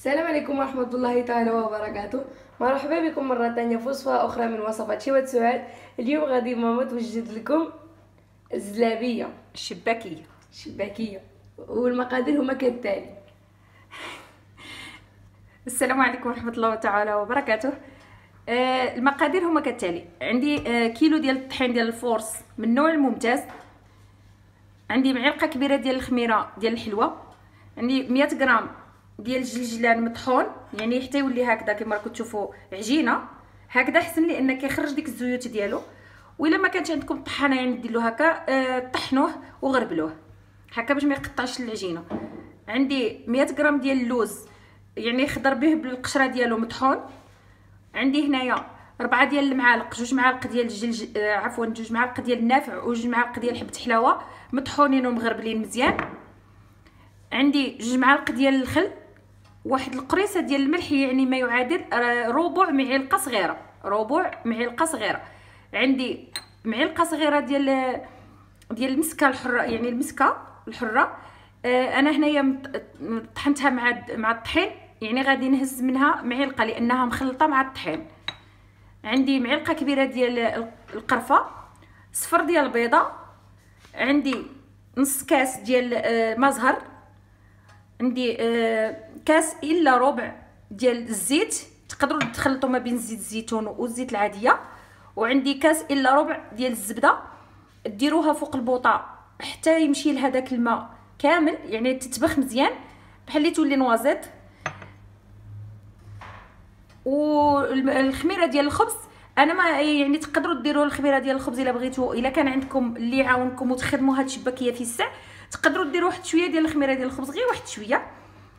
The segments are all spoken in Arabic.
السلام عليكم ورحمة الله تعالى وبركاته. مرحبا بكم مرة ثانية في وصفة أخرى من وصفات شيوات سعاد. اليوم غادي ماما توجد لكم الزلابية الشباكية. والمقادير هما كالتالي. السلام عليكم ورحمة الله تعالى وبركاته. المقادير هما كالتالي: عندي كيلو ديال الطحين ديال الفورس من النوع الممتاز، عندي معلقة كبيرة ديال الخميرة ديال الحلوة، عندي 100 غرام ديال الجلجلان مطحون، يعني حتى يولي هكذا كما راكم تشوفوا عجينه هكذا احسن لان كيخرج ديك الزيوت ديالو. وإلا ما كانش عندكم طحانه يعني ديروه هكا، طحنوه وغربلوه هكا باش ما يقطعش العجينه. عندي 100 غرام ديال اللوز، يعني خضر به بالقشره ديالو مطحون. عندي هنايا 4 ديال المعالق، 2 معالق ديال عفوا 2 معالق ديال النافع و2 معالق ديال حبه حلاوه مطحونين ومغربلين مزيان. عندي 2 معالق ديال الخل، واحد القريصه ديال الملح، يعني ما يعادل ربع معلقه صغيره، ربع معلقه صغيره. عندي معلقه صغيره ديال المسكه الحره، يعني المسكه الحره. انا هنايا طحنتها مع الطحين، يعني غادي نهز منها معلقه لانها مخلطه مع الطحين. عندي معلقه كبيره ديال القرفه، صفر ديال البيضه، عندي نص كاس ديال مزهر، عندي كاس الا ربع ديال الزيت، تقدروا تخلطوا ما بين زيت الزيتون والزيت العاديه، وعندي كاس الا ربع ديال الزبده. ديروها فوق البوطه حتى يمشي لهداك الماء كامل، يعني تتبخ مزيان بحال اللي تولي نوازيط. والخميره ديال الخبز، انا ما يعني تقدروا ديروا الخميره ديال الخبز الا بغيتو، الا كان عندكم اللي يعاونكم وتخدموا هاد الشباكيه في السع، تقدروا ديروا واحد شويه ديال الخميره ديال الخبز، غير واحد شويه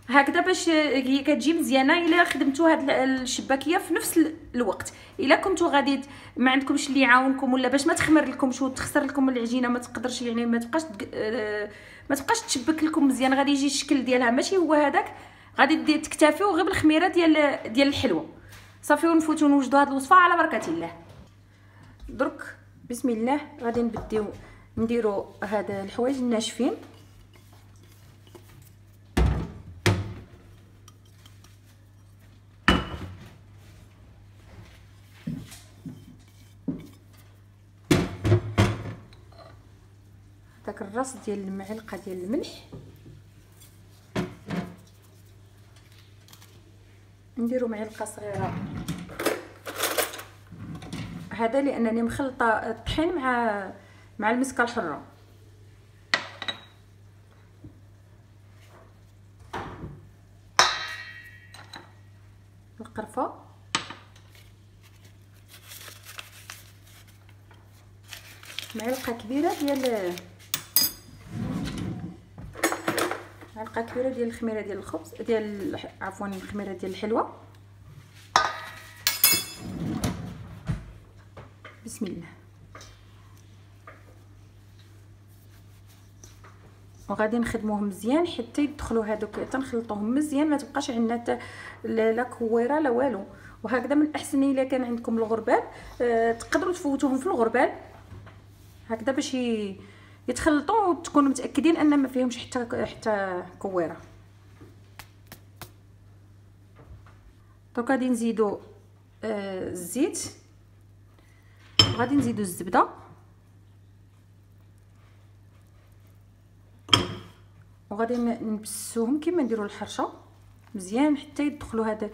هكذا باش هي كتجي مزيانه. الا خدمتوا هاد الشباكيه في نفس الوقت، الا كنتوا غادي ما عندكمش اللي يعاونكم ولا باش ما تخمر لكمش وتخسر لكم العجينه، ما تقدرش يعني ما تبقاش تشبك لكم مزيان، غادي يجي الشكل ديالها ماشي هو هذاك. غادي تكتفيو غير بالخميره ديال الحلوه صافي، ونفوتوا نوجدوا هاد الوصفه على بركه الله. درك بسم الله غادي نبداو نديروا هاد الحوايج الناشفين. داك الراس ديال المعلقه ديال الملح، نديرو معلقه صغيره هذا لانني مخلطه الطحين مع المسكه الحره. القرفه، معلقه كبيره ديال الخميره ديال الخبز عفوا الخميره ديال الحلوه. بسم الله. وغادي نخدموهم مزيان حتى يدخلوا هذوك، تنخلطوهم مزيان، ما تبقاش عندنا لا كويره لا والو. وهكذا من الاحسن الا كان عندكم الغربال، تقدروا تفوتوهم في الغربال هكذا باش يتخلطوا وتكونوا متاكدين ان ما فيهمش حتى كويره. دونك غادي نزيدوا الزيت، وغادي نزيدوا الزبده، وغادي نبسوهم كما نديروا الحرشه مزيان حتى يدخلوا هاد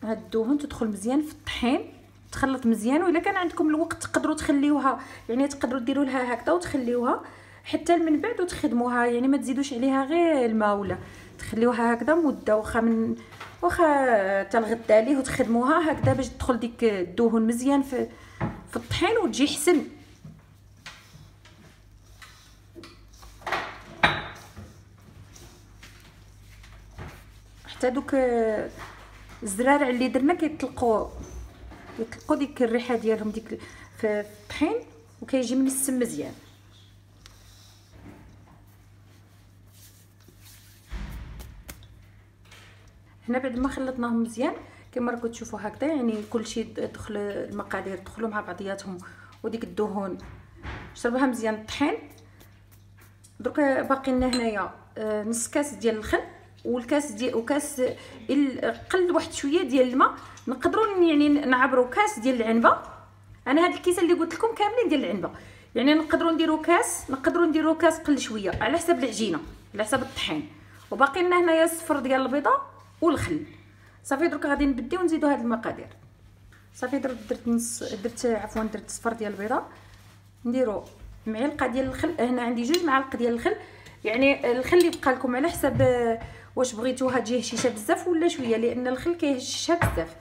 الدهون، تدخل مزيان في الطحين، تخلط مزيان. والا كان عندكم الوقت تقدروا تخليوها، يعني تقدروا ديروا لها هكذا وتخليوها حتى من بعد وتخدموها، يعني ما تزيدوش عليها غير الماء، ولا تخليوها هكذا مده واخا حتى الغدا عليه وتخدموها هكذا باش تدخل ديك الدهون مزيان في الطحين وتجي حسن. حتى دوك الزرارع اللي درنا كيطلقوا ديك الريحه ديالهم ديك في الطحين، وكيجي منسم مزيان. هنا بعد ما خلطناهم مزيان كما راكم تشوفوا هكذا، يعني كلشي دخل المقادير دخلوا مع بعضياتهم، وديك الدهون شربها مزيان الطحين. درك باقي لنا هنايا نص كاس ديال الخل، والكاس ديال وكاس قل واحد شويه ديال الماء، نقدروا يعني نعبروا كاس ديال العنبه. انا هاد الكيسه اللي قلت لكم كاملين ديال العنبه، يعني نقدروا نديروا كاس قل شويه على حسب العجينه، على حسب الطحين. وباقي لنا هنايا الصفر ديال البيضه والخل. صافي درك غادي نبداو نزيدوا هاد المقادير. صافي درت صفر ديال البيضه، نديروا معلقه ديال الخل. هنا عندي 2 معالق ديال الخل، يعني الخل يبقى لكم على حسب واش بغيتوها تجي هشيشه بزاف ولا شويه، لان الخل كيهشها بزاف.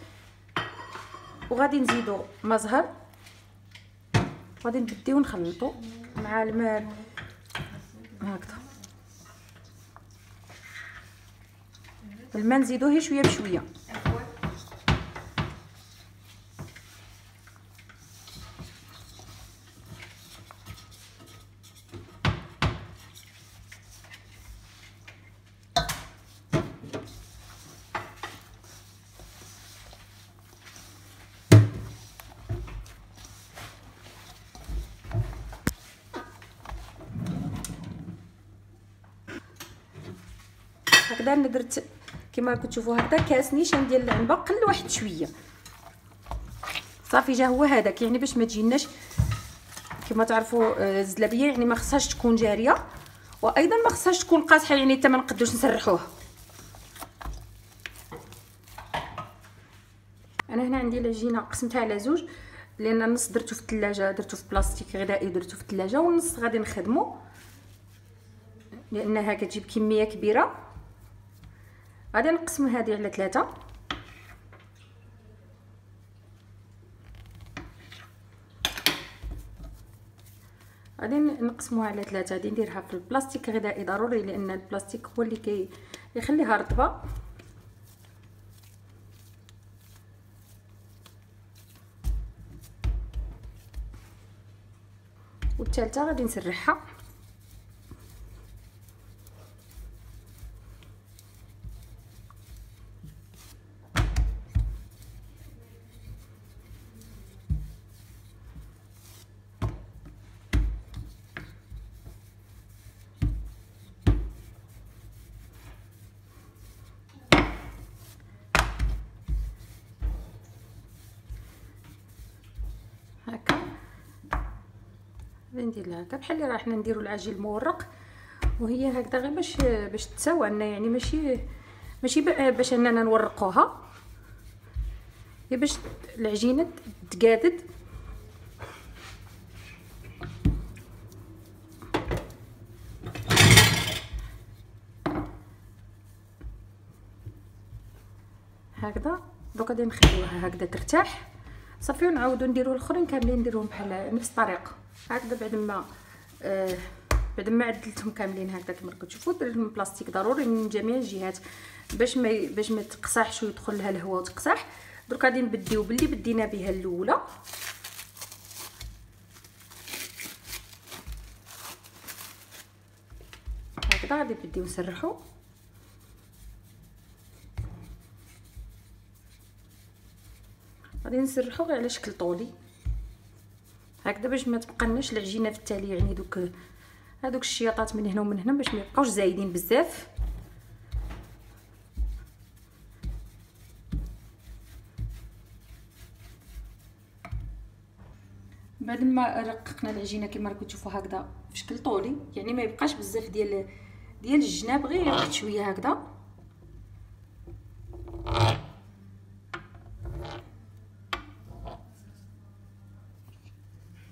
وغادي نزيدوا ما زهر، غادي نبداو نخلطوا مع الماء هكذا. الماء نزيدوه شويه بشويه. هكذا انا درت كما راكم تشوفوا هكذا كاس نيشان ديال العنبه قل واحد شويه. صافي جا هو هذاك، يعني باش ما تجيناش كما تعرفوا الزلابيه يعني ما خصهاش تكون جاريه، وايضا ما خصهاش تكون قاصحه، يعني حتى ما نقدروش نسرحوها. انا هنا عندي العجينه قسمتها على 2، لان النص درتو في الثلاجه، درتو في بلاستيك غذائي درتو في الثلاجه، والنص غادي نخدمو لانها كتجيب كميه كبيره. غادي نقسم هذه على 3. غادي نقسموها على 3. غادي نديرها في البلاستيك غذائي ضروري، لان البلاستيك هو اللي كيخليها رطبه. والثالثه غادي نسرحها. هكا ندير لها هكا بحال اللي راه حنا نديروا العجين المورق، وهي هكذا غير باش تساوى لنا، يعني ماشي باش اننا نورقوها، هي باش العجينه تقادد. هكذا دوك غادي نخليوها هكذا ترتاح. صافي ونعاودوا نديروا الاخرين كاملين نديروهم بحال نفس الطريقه هكذا. بعد ما عدلتهم كاملين هكذا كما راكم تشوفوا، درت لهم بلاستيك ضروري من جميع الجهات باش ما تقصحش ويدخل لها الهواء وتقصح. درك غادي نبديو باللي بدينا بها الاولى. هكذا غادي نبديو نسرحوا. غادي نسرحوا غير على شكل طولي هكذا باش ما تبقالناش العجينه في التالي، يعني هذوك الشياطات من هنا ومن هنا باش ما يبقاوش زايدين بزاف. بعد ما رققنا العجينه كما راكم تشوفوا هكذا في شكل طولي، يعني ما يبقاش بزاف ديال الجناب، غير واحد شويه هكذا.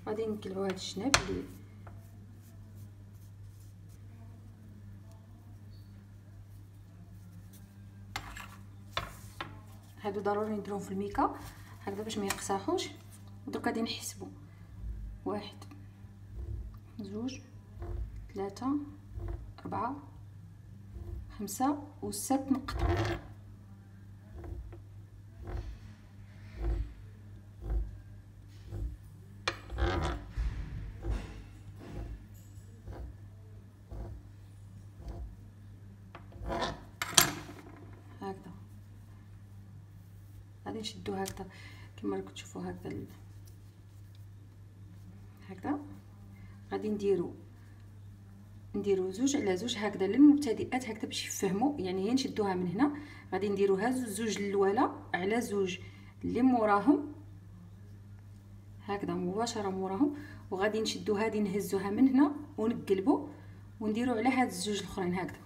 غادي نقلعوا هاد الجناب اللي هادو ضروري نديروهم في الميكا هكذا باش ما يقصاحوش. ودرك غادي نحسبوا 1 2 3 4 5 و6 نقط. هكذا غادي نشدو هكذا كما راكم تشوفوا هكذا. غادي نديرو نديرو زوج على زوج هكذا للمبتدئات هكذا باش يفهموا. يعني هي نشدوها من هنا، غادي نديروها زوج الاولى على زوج اللي موراهم هكذا مباشره موراهم، وغادي نشدو هذه نهزوها من هنا ونقلبوا ونديرو على هاد الزوج الاخرين هكذا.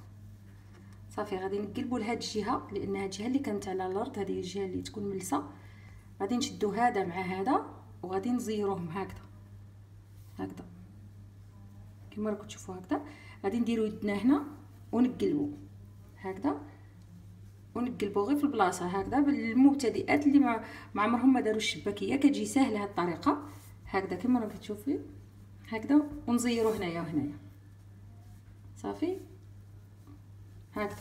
صافي غادي نقلبوا لهاد الجهه، لان هاد الجهه اللي كانت على الارض هذه الجهه اللي تكون ملسه، غادي نشدو هذا مع هذا وغادي نزيروهم هكذا هكذا كما راكم تشوفوا هكذا. غادي نديرو يدنا هنا ونقلبوا هكذا ونقلبوا غير في البلاصه هكذا. بالمبتدئات اللي ما عمرهم ما داروا الشباكيه كتجي ساهله هاد الطريقه هكذا كما راكم تشوفي هكذا، ونزيرو هنايا وهنايا. صافي هكذا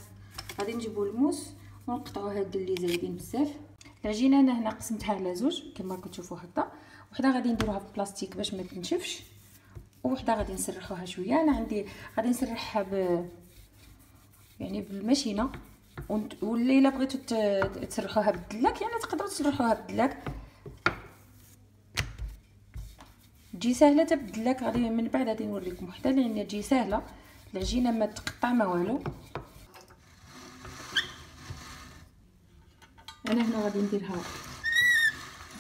غادي نجيبوا الموس ونقطعوا هاد اللي زايدين بزاف. العجينه انا هنا قسمتها على زوج كما راكم تشوفوا هكذا، وحده غادي نديروها في بلاستيك باش ما تنشفش، وحده غادي نسرحوها شويه. انا عندي غادي نسرحها يعني بالماشينه، واللي الا بغيتو تسرحوها بالدلاك يعني تقدروا تسرحوها بالدلاك، تجي سهله حتى بالدلاك. غادي من بعد غادي نوريكم وحده لان تجي سهله، العجينه ما تقطع ما والو. انا هنا غادي نديرها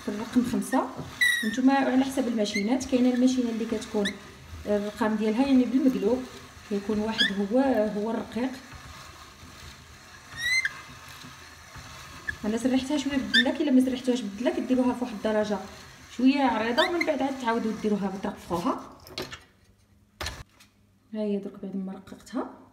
في الرقم 5. نتوما على حسب الماشينات، كاينه الماشينه اللي كتكون الرقم ديالها يعني بالمقلوب، كيكون واحد هو الرقيق. انا سرحتها شويه بالدلاك، الا ما سرحتوهاش بالدلاك ديروها في واحد الدرجه شويه عريضه، ومن بعد عاد تعاودوا ديروها وترققوها. ها هي درك بعد ما رققتها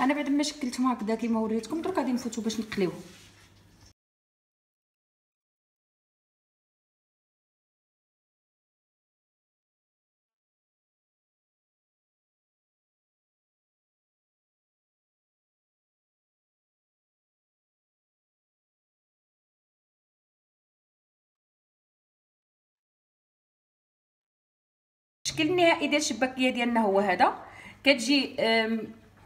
انا بعد ما شكلتهم هكذا كيما وريتكم، درك غادي نفوتو باش نقليوهم. الشكل النهائي ديال الشباكيه ديالنا هو هذا. كتجي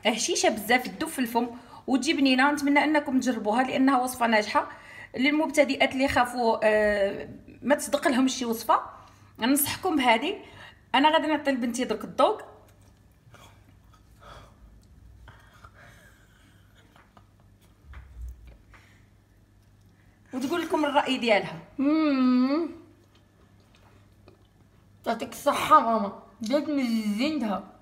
هشيشه بزاف، تذوب في الفم وتجي بنينه. نتمنى انكم تجربوها لانها وصفه ناجحه للمبتدئات اللي خافوا ما تصدق لهم شي وصفه. ننصحكم بهذه. انا غادي نعطي لبنتي درك الذوق وتقول لكم الراي ديالها. يعطيك الصحه ماما، بدات مزينتها.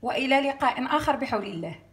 والى لقاء اخر بحول الله.